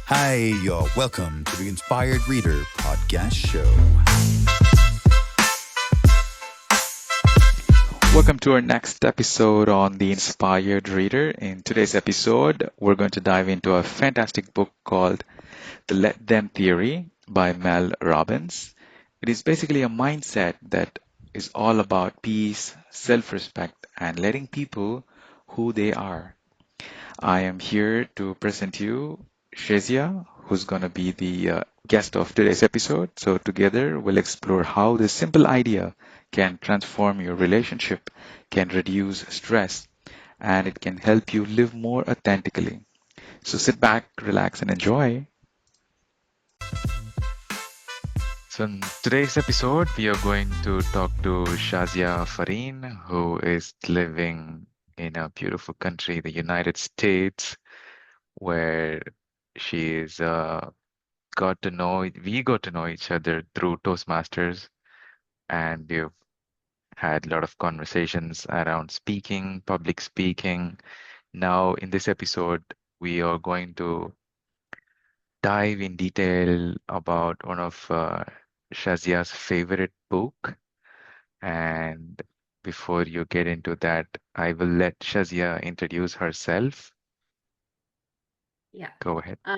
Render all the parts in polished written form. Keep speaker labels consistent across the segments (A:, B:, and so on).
A: Hi, you're welcome to the Inspired Reader podcast show.
B: Welcome to our next episode on The Inspired Reader. In today's episode, we're going to dive into a fantastic book called The Let Them Theory by Mel Robbins. It is basically a mindset that is all about peace, self respect, and letting people who they are. I am here to present you Shazia, who's going to be the guest of today's episode. So, together, we'll explore how this simple idea can transform your relationship, can reduce stress, and it can help you live more authentically. So, sit back, relax, and enjoy. So, in today's episode, we are going to talk to Shazia Farheen, who is living in a beautiful country, the United States, where she is we got to know each other through Toastmasters, and we've had a lot of conversations around speaking, public speaking. Now, in this episode, we are going to dive in detail about one of Shazia's favorite book. And before you get into that, I will let Shazia introduce herself.
C: Yeah.
B: Go ahead.
C: Uh,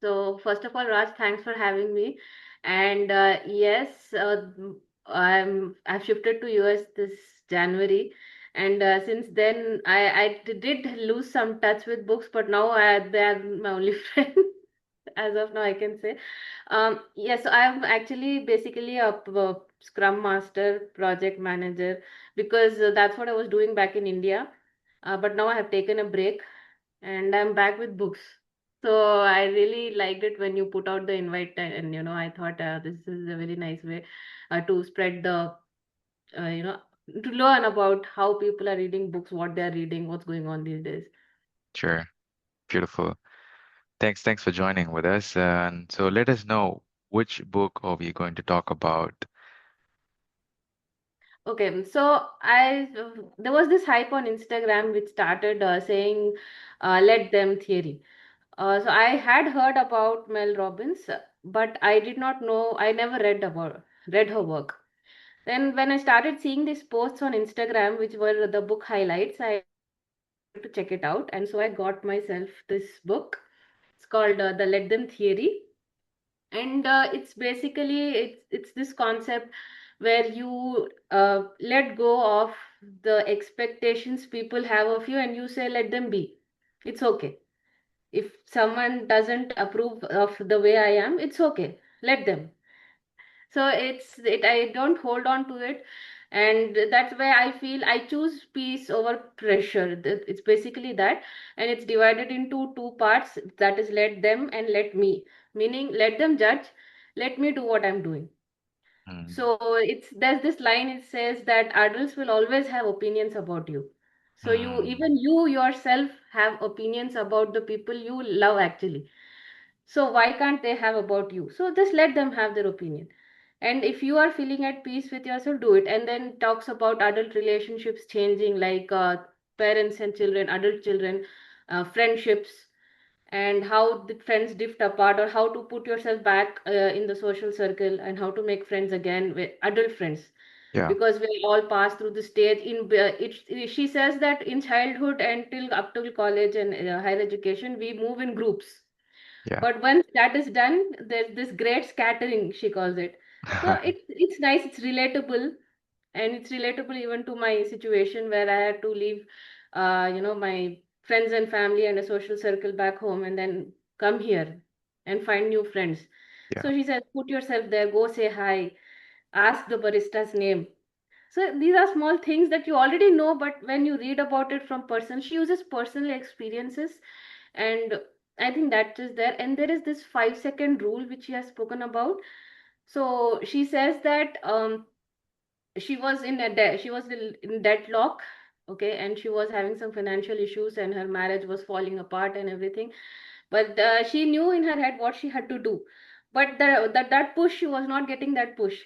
C: so first of all, Raj, thanks for having me. And yes, I've shifted to US this January, and since then I did lose some touch with books, but now they are my only friend. As of now, I can say. Yes, I'm actually basically a Scrum Master, project manager, because that's what I was doing back in India. But now I have taken a break and I'm back with books. So I really liked it when you put out the invite, and I thought this is a very nice way to spread the, you know, to learn about how people are reading books, what they are reading, what's going on these days.
B: Sure. Beautiful. Thanks for joining with us. And so let us know which book are we going to talk about.
C: Okay, so there was this hype on Instagram which started saying "let them" theory. So I had heard about Mel Robbins, but I did not know. I never read her work. Then when I started seeing these posts on Instagram, which were the book highlights, I wanted to check it out, and so I got myself this book. It's called The Let Them Theory, and it's basically it's this concept where you let go of the expectations people have of you, and you say let them be. It's okay if someone doesn't approve of the way I am. It's okay, let them. So I don't hold on to it, and that's why I feel I choose peace over pressure. It's basically that, and it's divided into two parts, that is let them and let me, meaning let them judge, let me do what I'm doing.
B: Mm,
C: So there's this line, it says that adults will always have opinions about you. So
B: mm,
C: you yourself have opinions about the people you love actually. So why can't they have about you? So just let them have their opinion. And if you are feeling at peace with yourself, do it. And then talks about adult relationships changing, like parents and children, adult children, friendships, and how the friends drift apart, or how to put yourself back in the social circle, and how to make friends again with adult friends,
B: yeah,
C: because we all pass through the stage she says that in childhood until up till college and higher education we move in groups,
B: yeah.
C: but once that is done, there's this great scattering, she calls it. So it's nice, it's relatable, and it's relatable even to my situation where I had to leave, my friends and family and a social circle back home, and then come here and find new friends.
B: Yeah,
C: So she says, put yourself there, go say hi, ask the barista's name. So these are small things that you already know, but when you read about it from person, she uses personal experiences, and I think that is there. And there is this 5-second rule which she has spoken about. So she says that she was in deadlock, okay, and she was having some financial issues, and her marriage was falling apart and everything. But she knew in her head what she had to do, but that push, she was not getting that push.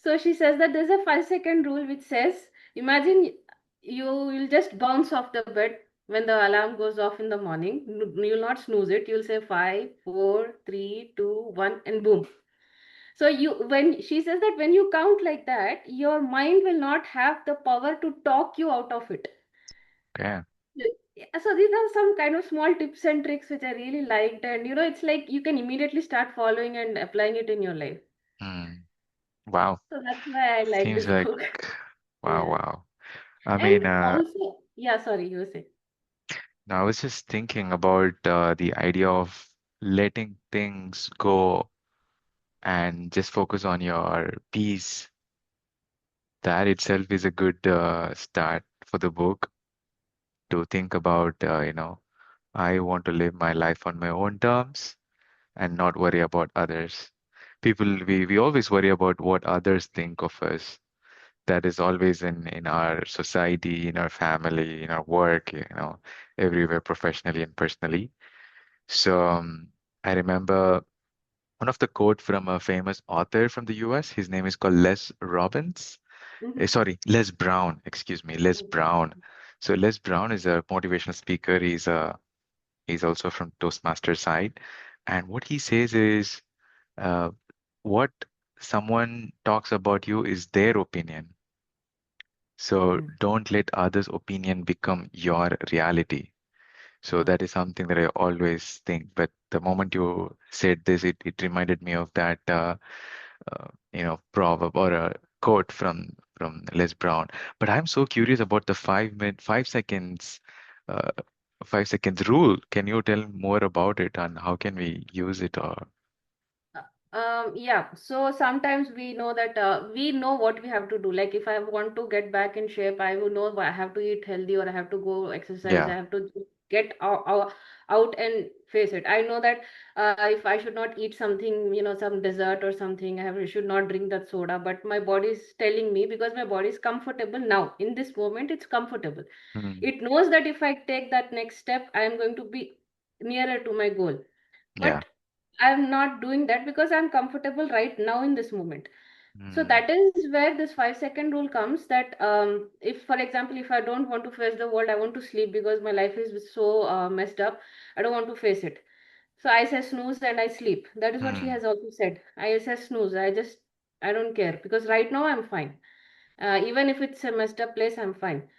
C: So she says that there's a 5-second rule which says, imagine you will just bounce off the bed, when the alarm goes off in the morning, you'll not snooze it. You'll say five, four, three, two, one, and boom. So when she says that when you count like that, your mind will not have the power to talk you out of it.
B: Okay.
C: Yeah, so these are some kind of small tips and tricks which I really liked, and it's like you can immediately start following and applying it in your life.
B: Hmm. Wow.
C: So that's why I like
B: Seems
C: this
B: like,
C: book.
B: wow,
C: Yeah.
B: wow. I
C: And
B: mean,
C: also, yeah, sorry, you were saying.
B: now I was just thinking about the idea of letting things go and just focus on your peace. That itself is a good start for the book to think about, I want to live my life on my own terms and not worry about others. We always worry about what others think of us. That is always in our society, in our family, in our work, everywhere professionally and personally. So I remember one of the quote from a famous author from the US. His name is called Les Robbins.
C: Mm-hmm.
B: Sorry, Les Brown. Excuse me, Les Brown. So Les Brown is a motivational speaker. He's also from Toastmaster side, and what he says is, uh, what someone talks about you is their opinion. So
C: Mm-hmm.
B: don't let others' opinion become your reality. So that is something that I always think. But the moment you said this, it reminded me of that proverb or a quote from Les Brown. But I'm so curious about the 5 minute, 5 seconds, uh, 5 seconds rule. Can you tell more about it and how can we use it? Or
C: Yeah, so sometimes we know that we know what we have to do. Like if I want to get back in shape, I will know I have to eat healthy or I have to go exercise. I
B: yeah,
C: have to get out and face it. I know that if I should not eat something, some dessert or something, I should not drink that soda. But my body is telling me because my body is comfortable now. In this moment, it's comfortable.
B: mm,
C: It knows that if I take that next step, I am going to be nearer to my goal.
B: yeah,
C: But I'm not doing that because I'm comfortable right now in this moment. So
B: mm,
C: that is where this 5 second rule comes that if, for example, if I don't want to face the world, I want to sleep because my life is so messed up. I don't want to face it. So I say snooze and I sleep. That is what she
B: mm,
C: has also said. I say snooze. I don't care because right now I'm fine. Even if it's a messed up place, I'm fine.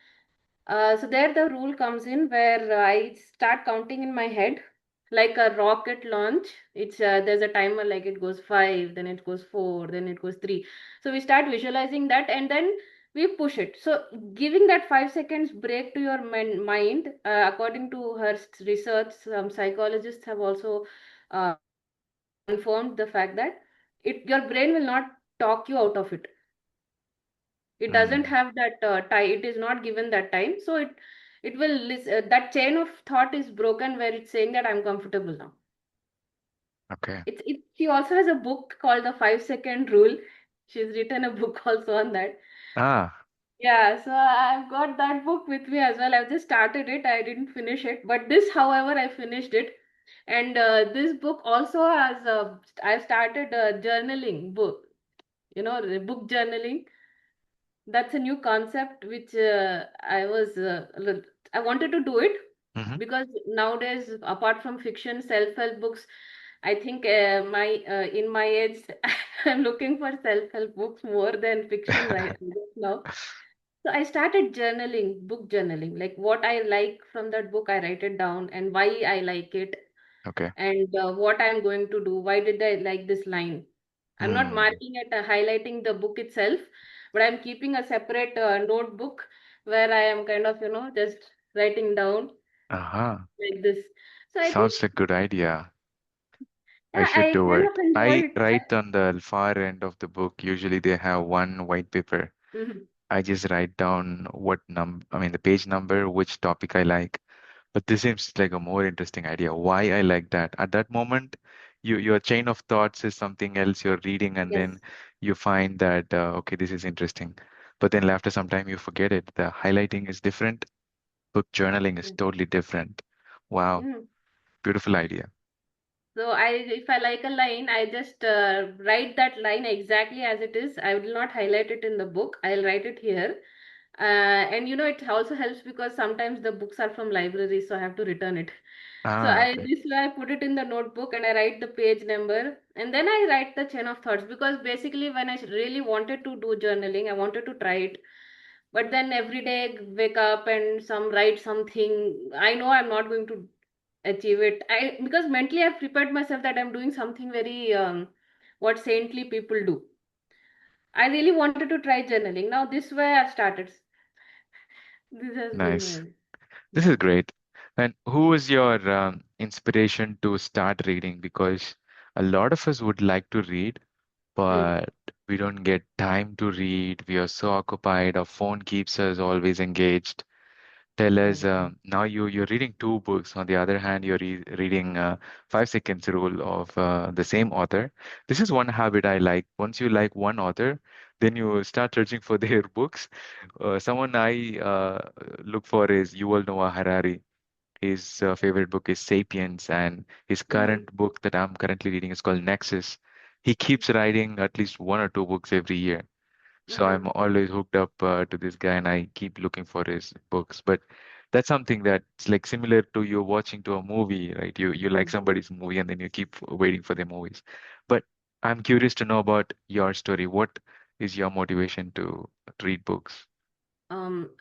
C: So there the rule comes in where I start counting in my head like a rocket launch. It's there's a timer like it goes five, then it goes four, then it goes three. So we start visualizing that and then we push it. So giving that 5 seconds break to your mind, according to her research, some psychologists have also confirmed the fact that your brain will not talk you out of it. It doesn't
B: mm.
C: have that time. It is not given that time, so it will that chain of thought is broken where it's saying that I'm comfortable now.
B: Okay.
C: She also has a book called the 5 second rule. She's written a book also on that.
B: Ah,
C: Yeah, so I've got that book with me as well. I've just started it. I didn't finish it, but this, however, I finished it. And this book also has I've started a journaling book, the book journaling. That's a new concept which I wanted to do it
B: mm-hmm.
C: because nowadays, apart from fiction, self-help books, I think my in my age, I'm looking for self-help books more than fiction right now. So I started journaling, book journaling, like what I like from that book, I write it down and why I like it
B: Okay.
C: and what I'm going to do. Why did I like this line? I'm not
B: Mm.
C: marking it, highlighting the book itself, but I'm keeping a separate notebook where I am kind of, just writing down
B: Uh-huh.
C: like this. So I think,
B: Sounds like good idea. I
C: yeah,
B: should
C: I
B: do
C: kind
B: it.
C: of enjoy
B: I
C: it.
B: write on the far end of the book. Usually they have one white paper.
C: Mhm.
B: I just write down I mean the page number, which topic I like. But this seems like a more interesting idea. Why I like that. At that moment, your chain of thoughts is something else you're reading, and then
C: Yes.
B: you find that okay, this is interesting. But then after some time you forget it. The highlighting is different. Book journaling is totally different. Wow,
C: Mhm.
B: beautiful idea.
C: So if I like a line, I just write that line exactly as it is. I will not highlight it in the book. I'll write it here. And it also helps because sometimes the books are from libraries, so I have to return it. So
B: Ah, okay.
C: this way I put it in the notebook and I write the page number and then I write the chain of thoughts, because basically when I really wanted to do journaling, I wanted to try it. But then every day wake up and write something. I know I'm not going to achieve it. Because mentally I've prepared myself that I'm doing something very what saintly people do. I really wanted to try journaling. Now this way I've started. This has been
B: Nice.
C: my
B: This
C: yeah.
B: is great. And who was your inspiration to start reading? Because a lot of us would like to read,
C: Hmm.
B: but we don't get time to read. We are so occupied. Our phone keeps us always engaged. Tell us,
C: Correct.
B: now you're reading two books. On the other hand, you're reading 5 seconds rule of the same author. This is one habit I like. Once you like one author, then you start searching for their books. Someone I look for is Yuval Noah Harari. His favorite book is Sapiens, and his
C: Hmm.
B: current book that I'm currently reading is called Nexus. He keeps writing at least one or two books every year. So I'm
C: Hmm.
B: always hooked up to this guy and I keep looking for his books. But that's something that's like similar to you watching to a movie, right? You like
C: Hmm.
B: somebody's movie and then you keep waiting for their movies. But I'm curious to know about your story. What is your motivation to read books?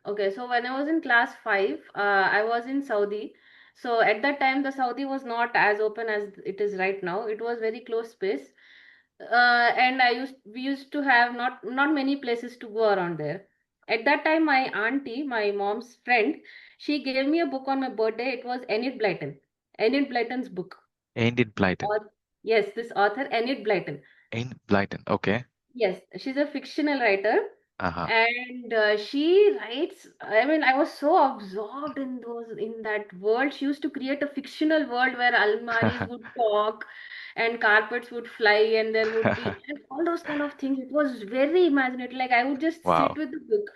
C: Okay, so when I was in class 5, I was in Saudi. So at that time, the Saudi was not as open as it is right now. It was very close space. And we used to have not many places to go around there. At that time, my auntie, my mom's friend, she gave me a book on my birthday. It was Enid Blyton. Enid Blyton's book.
B: Enid Blyton.
C: Yes, this author, Enid Blyton.
B: Enid Blyton. Okay.
C: Yes, she's a fictional writer,
B: Uh-huh.
C: and she writes. I mean, I was so absorbed in that world. She used to create a fictional world where almaris would talk, and carpets would fly, and there would be and all those kind of things. It was very imaginative. Like I would just sit
B: Wow.
C: with the book,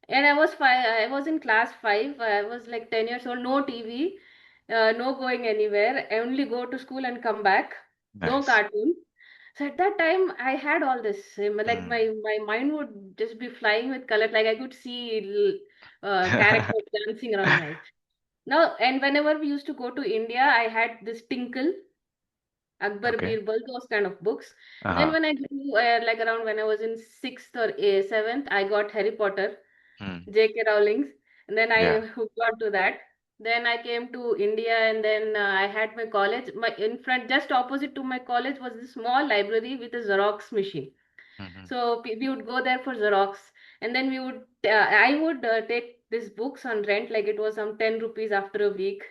C: and I was five. I was in class 5. I was like 10 years old. No TV, no going anywhere. I only go to school and come back. No
B: Nice.
C: cartoon. So at that time, I had all this. Like
B: Mm.
C: my mind would just be flying with colors. Like I could see characters dancing around my eyes. Now, and whenever we used to go to India, I had this Tinkle, Akbar
B: Okay.
C: Birbal, those kind of books. And then
B: Uh-huh.
C: when I grew, like around when I was in sixth or seventh, I got Harry Potter.
B: Mm.
C: J.K. Rowling's, and then
B: Yeah.
C: I hooked on to that. Then I came to India, and then I had my college. My in front, just opposite to my college, was this small library with a Xerox machine.
B: Hmm.
C: So we would go there for Xerox, and then I would take these books on rent, like it was some 10 rupees after a week.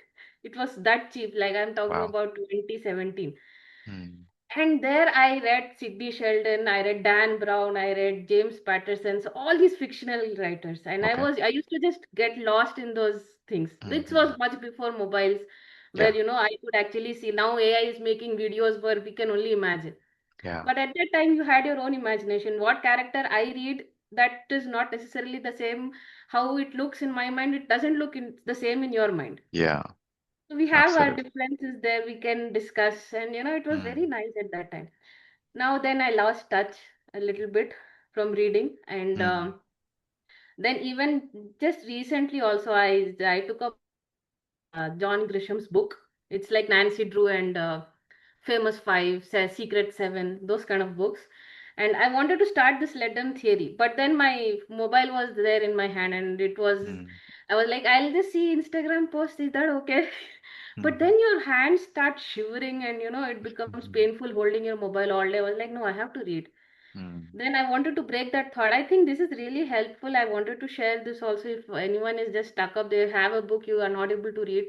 C: It was that cheap, like I'm talking
B: Wow.
C: about 2017.
B: Mm.
C: And there I read Sidney Sheldon, I read Dan Brown, I read James Patterson, so all these fictional writers. And
B: Okay.
C: I used to just get lost in those things. This
B: Hmm.
C: was much before mobiles, where
B: Yeah.
C: I could actually see. Now AI is making videos where we can only imagine.
B: Yeah.
C: But at that time, you had your own imagination. What character I read, that is not necessarily the same. How it looks in my mind, it doesn't look the same in your mind.
B: Yeah.
C: So we have our
B: Absolutely.
C: differences there. We can discuss, and it was very
B: Mm.
C: nice at that time. Now then, I lost touch a little bit from reading, and
B: Mm.
C: then even just recently also, I took up John Grisham's book. It's like Nancy Drew and Famous Five, Secret Seven, those kind of books. And I wanted to start this let them theory, but then my mobile was there in my hand, and
B: Mm.
C: I was like, I'll just see Instagram post. Is that okay? But
B: Mhm.
C: then your hands start shivering, and it becomes
B: Mhm.
C: painful holding your mobile all day. I was like, no, I have to read.
B: Mm.
C: Then I wanted to break that thought. I think this is really helpful. I wanted to share this also. If anyone is just stuck up, they have a book you are not able to read.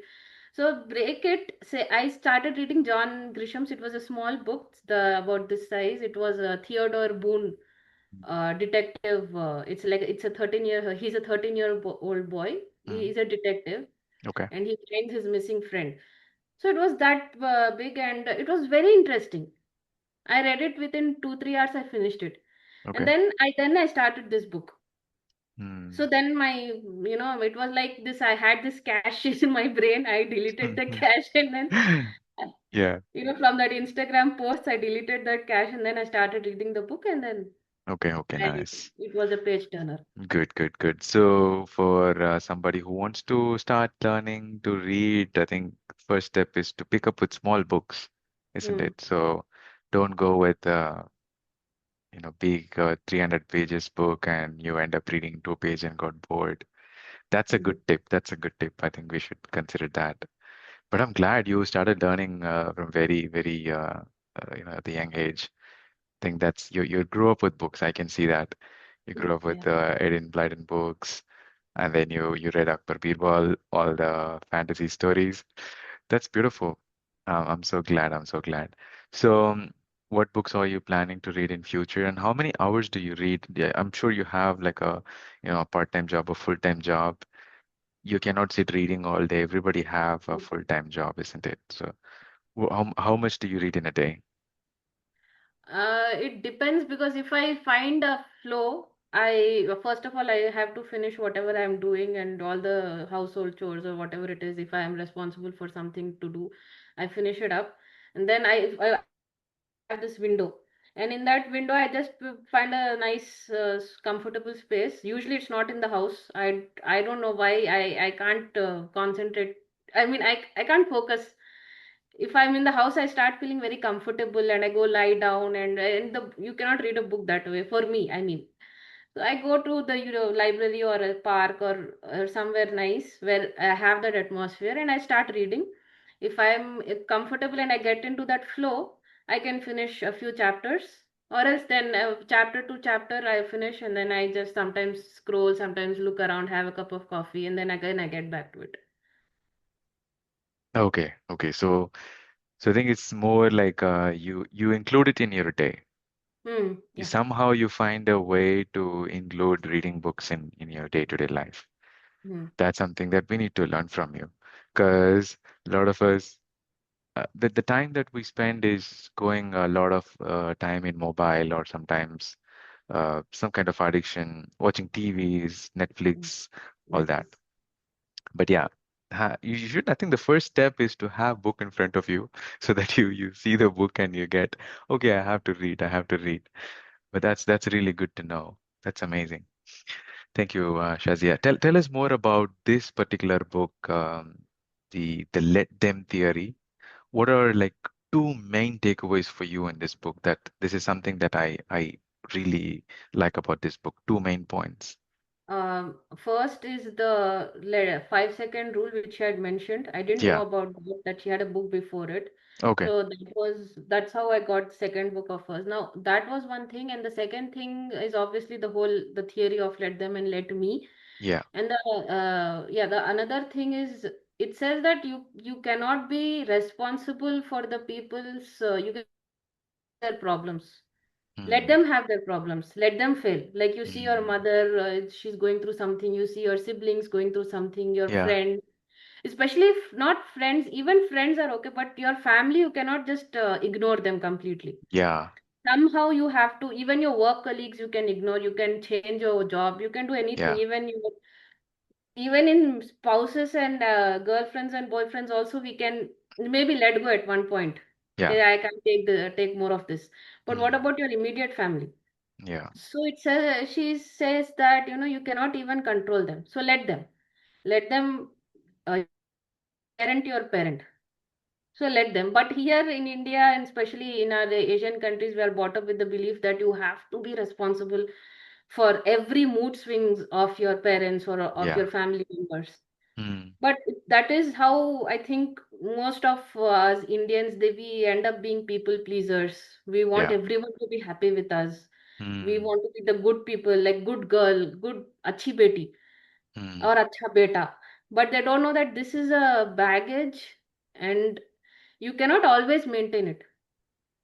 C: So break it. Say I started reading John Grisham's. It was a small book, about this size. It was a Theodore Boone detective. It's a 13-year. He's a 13-year-old boy. He
B: Mm.
C: is a detective,
B: Okay.
C: and he finds his missing friend. So it was that big, and it was very interesting. I read it within 2 3 hours. I finished it, and
B: Okay.
C: then I started this book.
B: Mm.
C: So then it was like this. I had this cache in my brain. I deleted the cache, and then
B: Yeah.
C: from that Instagram post, I deleted that cache, and then I started reading the book, and then.
B: Okay, okay,
C: and
B: nice.
C: it was a page turner.
B: Good, good, good. So for somebody who wants to start learning to read, I think first step is to pick up with small books, isn't
C: Hmm.
B: it? So don't go with big 300 pages book and you end up reading 2 page and got bored. That's a
C: Hmm.
B: good tip. That's a good tip. I think we should consider that. But I'm glad you started learning from very, very at the young age. Think that's you grew up with books. I can see that. You grew up
C: Yeah.
B: with Edin Blyton books, and then you read Akbar Birbal, all the fantasy stories. That's beautiful. I'm so glad. I'm so glad. So, what books are you planning to read in future, and how many hours do you read? Yeah, I'm sure you have like a part-time job, a full-time job. You cannot sit reading all day. Everybody have a full-time job, isn't it? So, how much do you read in a day?
C: It depends because if I find a flow, I first of all I have to finish whatever I'm doing and all the household chores or whatever it is. If I am responsible for something to do, I finish it up, and then I have this window, and in that window I just find a nice comfortable space. Usually it's not in the house. I don't know why I can't concentrate. I mean I can't focus. If I'm in the house, I start feeling very comfortable and I go lie down, and you cannot read a book that way for me. I mean, so I go to the library or a park or somewhere nice where I have that atmosphere and I start reading. If I'm comfortable and I get into that flow, I can finish a few chapters. Or else then chapter to chapter I finish and then I just sometimes scroll, sometimes look around, have a cup of coffee, and then again I get back to it.
B: Okay, okay. So I think it's more like you include it in your day.
C: Yeah.
B: You find a way to include reading books in your day-to-day life.
C: Hmm.
B: That's something that we need to learn from you. Because a lot of us, the time that we spend is going a lot of time in mobile or sometimes some kind of addiction, watching TVs,
C: Hmm.
B: Netflix, all
C: Yes.
B: that. But yeah, you should. I think the first step is to have book in front of you so that you see the book and you get, okay, I have to read, I have to read. But that's really good to know. That's amazing. Thank you, Shazia. Tell us more about this particular book, the Let Them theory. What are like two main takeaways for you in this book that this is something that I really like about this book? Two main points.
C: First is the 5 second rule, which she had mentioned. I didn't know
B: Yeah.
C: about that she had a book before it.
B: Okay.
C: So that's how I got second book of hers. Now that was one thing, and the second thing is obviously the theory of let them and let me.
B: Yeah.
C: And the another thing is it says that you cannot be responsible for the people's you can say their problems. Let
B: Mm,
C: them have their problems, let them fail. Like you see your
B: mm,
C: mother, she's going through something, you see your siblings going through something, your
B: yeah.
C: friend, especially if not friends, even friends are okay, but your family you cannot just ignore them completely.
B: Yeah.
C: Somehow you have to, even your work colleagues you can ignore, you can change your job, you can do anything,
B: Yeah.
C: even in spouses and girlfriends and boyfriends also we can maybe let go at one point.
B: Yeah.
C: Okay, I can take more of this, but what
B: Mm,
C: about your immediate family?
B: yeah.
C: So it says, she says that you cannot even control them. So let them. Your parent, your parent. So let them. But here in India and especially in our Asian countries, we are brought up with the belief that you have to be responsible for every mood swings of your parents or of
B: Yeah.
C: your family members.
B: Mm,
C: But that is how I think most of us Indians, we end up being people pleasers. We want
B: yeah.
C: everyone to be happy with us. We
B: Mm,
C: want to be the good people, like good girl, good achhi beti
B: mm,
C: or acha beta. But they don't know that this is a baggage and you cannot always maintain it.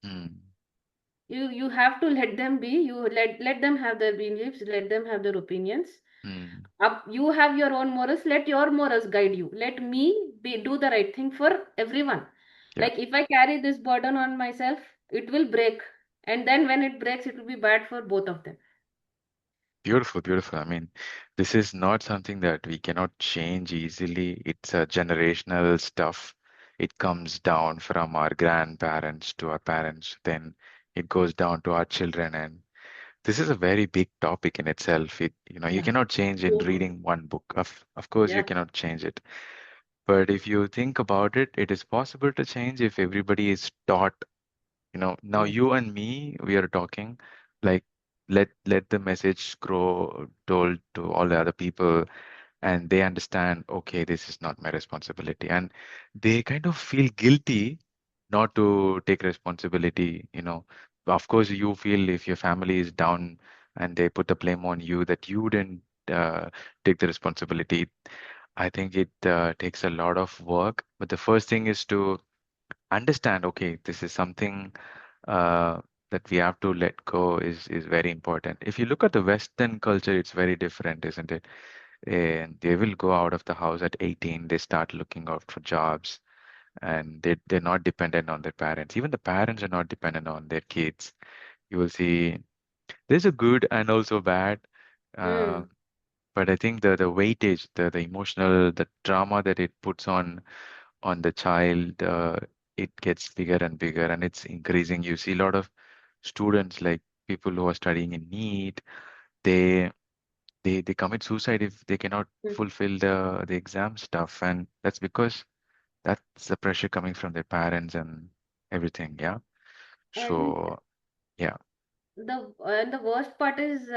B: mm,
C: You have to let them be. You let them have their beliefs, let them have their opinions.
B: mm.
C: Up, you have your own morals. Let your morals guide you. Let me do the right thing for everyone.
B: Yeah.
C: Like if I carry this burden on myself, it will break, and then when it breaks, it will be bad for both of them.
B: Beautiful, beautiful. I mean, this is not something that we cannot change easily. It's a generational stuff. It comes down from our grandparents to our parents, then it goes down to our children, and This is a very big topic in itself. You
C: Yeah.
B: cannot change in
C: So,
B: reading one book. Of course, you
C: yeah.
B: cannot change it. But if you think about it, it is possible to change if everybody is taught. Now
C: Yes.
B: you and me, we are talking like let the message grow told to all the other people, and they understand, okay, this is not my responsibility, and they kind of feel guilty not to take responsibility. Of course, you feel if your family is down and they put the blame on you that you didn't take the responsibility. I think it takes a lot of work, but the first thing is to understand, okay, this is something uh, that we have to let go is very important. If you look at the Western culture, it's very different, isn't it? And they will go out of the house at 18, they start looking out for jobs, and they're not dependent on their parents. Even the parents are not dependent on their kids. You will see there's a good and also bad. Uh,
C: Mm.
B: but I think the weightage, the emotional, the drama that it puts on the child, it gets bigger and bigger, and it's increasing. You see a lot of students, like people who are studying in NEET, they they commit suicide if they cannot
C: Mm.
B: fulfill the exam stuff, and that's because that's the pressure coming from their parents and everything. Yeah.
C: And
B: So yeah.
C: the worst part is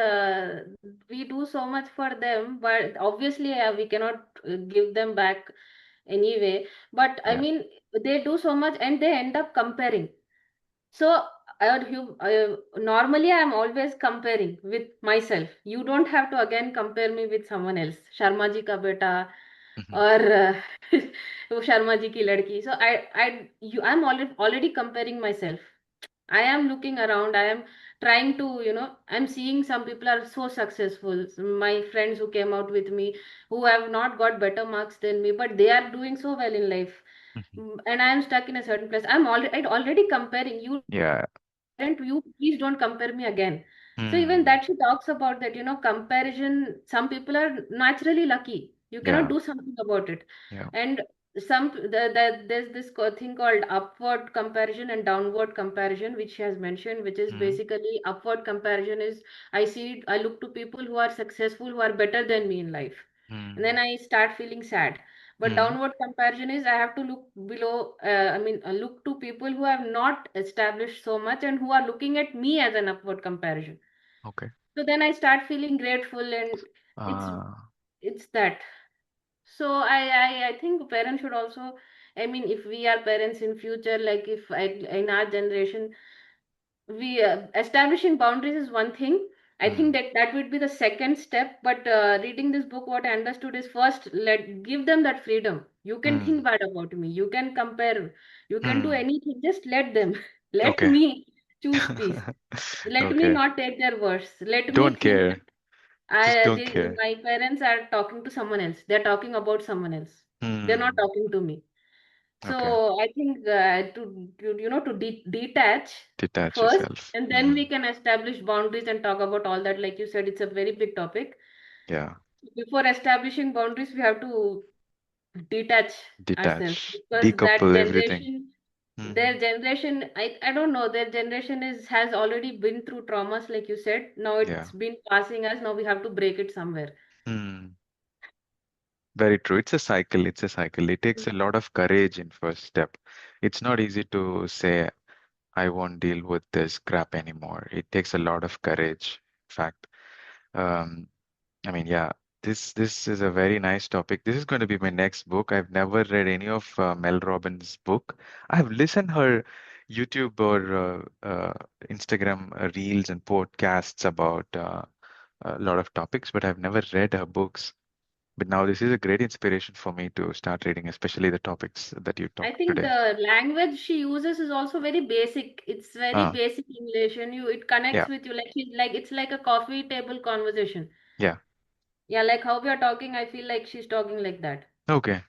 C: we do so much for them, but obviously we cannot give them back anyway. But I
B: Yeah.
C: mean, they do so much and they end up comparing. So normally I'm always comparing with myself. You don't have to again compare me with someone else. Sharma ji ka beta
B: Hmm.
C: or वो Sharma ji ki ladki. So I'm already comparing myself. I am looking around. I am trying to, I'm seeing some people are so successful. My friends who came out with me, who have not got better marks than me, but they are doing so well in life.
B: Hmm.
C: And I am stuck in a certain place. I'm already comparing. You
B: Yeah.
C: parent, you please don't compare me again. So even
B: Hmm.
C: that she talks about that, comparison. Some people are naturally lucky. You cannot
B: Yeah.
C: do something about it.
B: Yeah.
C: And there's this thing called upward comparison and downward comparison, which she has mentioned, which is
B: Hmm.
C: basically upward comparison is I look to people who are successful, who are better than me in life. And then
B: Hmm.
C: I start feeling sad. But
B: Hmm.
C: downward comparison is I have to look below, look to people who have not established so much and who are looking at me as an upward comparison.
B: Okay.
C: So then I start feeling grateful, and it's
B: Uh,
C: it's that. So I think parents should also, I mean, if we are parents in future, like if in our generation, we establishing boundaries is one thing. I think
B: hmm.
C: that would be the second step, but reading this book, what I understood is, first let give them that freedom. You can think
B: Hmm.
C: bad about me, you can compare, you can do
B: Hmm.
C: anything, just let them. Let
B: Okay.
C: me choose peace. Let me
B: Okay.
C: not take their words. Let me
B: Don't
C: think
B: care.
C: that
B: Just don't care.
C: my parents are talking to someone else, they're talking about someone else, they're not
B: Hmm.
C: talking to me.
B: Okay.
C: So I think to detach
B: Detach
C: first,
B: yourself.
C: and then we
B: Hmm.
C: can establish boundaries and talk about all that. Like you said, it's a very big topic.
B: Yeah.
C: Before establishing boundaries, we have to detach ourselves,
B: Detach.
C: because that
B: Decouple everything.
C: generation,
B: Hmm.
C: their generation, I don't know, their generation has already been through traumas, like you said. Now
B: Yeah.
C: it's been passing us. Now we have to break it somewhere.
B: Hmm. Very true. It's a cycle. It's a cycle. It takes a lot of courage in first step. It's not easy to say, I won't deal with this crap anymore. It takes a lot of courage. In fact, um, I mean, yeah, this is a very nice topic. This is going to be my next book. I've never read any of Mel Robbins' book. I've listened her YouTube or Instagram reels and podcasts about a lot of topics, but I've never read her books. But now this is a great inspiration for me to start reading, especially the topics that you
C: I
B: talked
C: think
B: today.
C: the language she uses is also very basic. It's very
B: Ah,
C: basic English, and it connects
B: yeah,
C: with you, like it's like a coffee table conversation.
B: yeah.
C: Yeah, like how we are talking, I feel like she's talking like that.
B: Okay,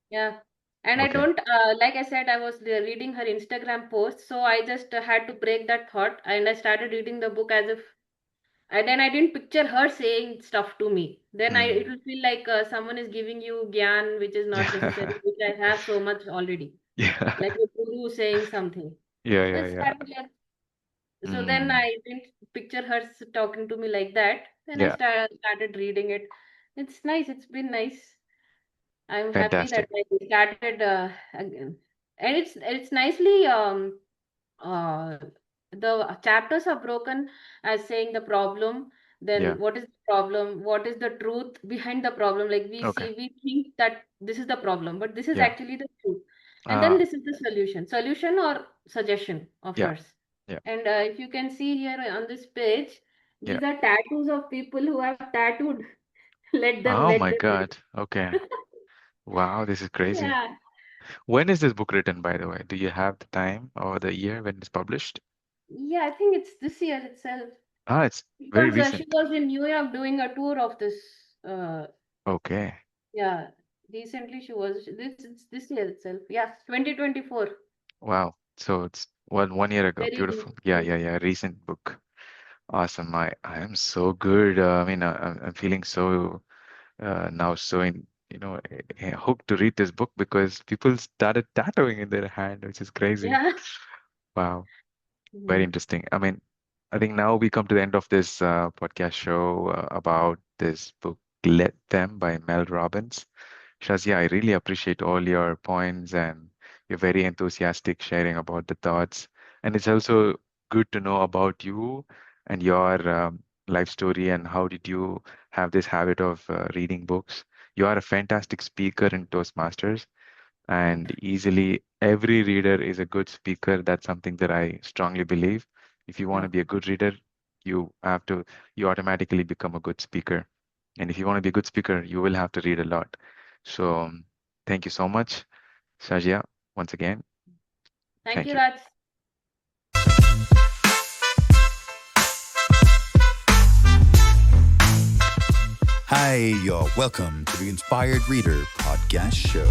C: Yeah. And I
B: okay.
C: don't, like I said, I was reading her Instagram post, so I just had to break that thought, and I started reading the book as if, and then I didn't picture her saying stuff to me. Then it
B: Hmm.
C: will feel like someone is giving you gyan, which is not necessary,
B: Yeah,
C: which I have so much already,
B: yeah,
C: like a guru saying something.
B: yeah,
C: So
B: yeah,
C: it
B: yeah.
C: started like. So then
B: Mm.
C: I didn't picture her talking to me like that. Then I
B: Yeah.
C: started reading it. It's nice. It's been nice. I'm happy that
B: Fantastic.
C: I started again. And it's nicely uh the chapters are broken as saying the problem,
B: Yeah.
C: then what is the problem, what is the truth behind the problem. Like
B: Okay.
C: we think that this is the problem, but this is
B: Yeah.
C: actually the truth. And then
B: Uh,
C: this is the solution or suggestion of
B: yeah.
C: hers.
B: Yeah.
C: And if you can see here on this page,
B: Yeah.
C: these are tattoos of people who have tattooed
B: Oh
C: let
B: my
C: them
B: God. Okay.
C: live.
B: Wow, this is crazy.
C: Yeah.
B: When is this book written, by the way? Do you have the time or the year when it's published?
C: Yeah, I think it's this year itself.
B: Ah, it's very
C: Because she
B: recent.
C: was in New York doing a tour of this. Uh,
B: Okay.
C: yeah, recently she was. It's this year itself. Yeah, 2024.
B: Wow. So it's one year ago.
C: Very
B: Beautiful. Yeah,
C: recently.
B: yeah, yeah. Recent book. Awesome. I am so good. I mean, I'm feeling so now so hooked to read this book because people started tattooing in their hand, which is crazy.
C: Yeah.
B: Wow. Very
C: Mhm.
B: interesting. I mean, I think now we come to the end of this podcast show about this book, Let Them by Mel Robbins. Shazia, I really appreciate all your points and your very enthusiastic sharing about the thoughts. And it's also good to know about you and your life story and how did you have this habit of reading books. You are a fantastic speaker in Toastmasters, and easily every reader is a good speaker. That's something that I strongly believe. If you want to
C: Yeah.
B: be a good reader, you automatically become a good speaker. And if you want to be a good speaker, you will have to read a lot. So thank you so much, Sajia, once again.
C: Thank
B: Thank
C: you,
B: you.
C: Raj.
A: Hi, you're welcome to the Inspired Reader podcast show.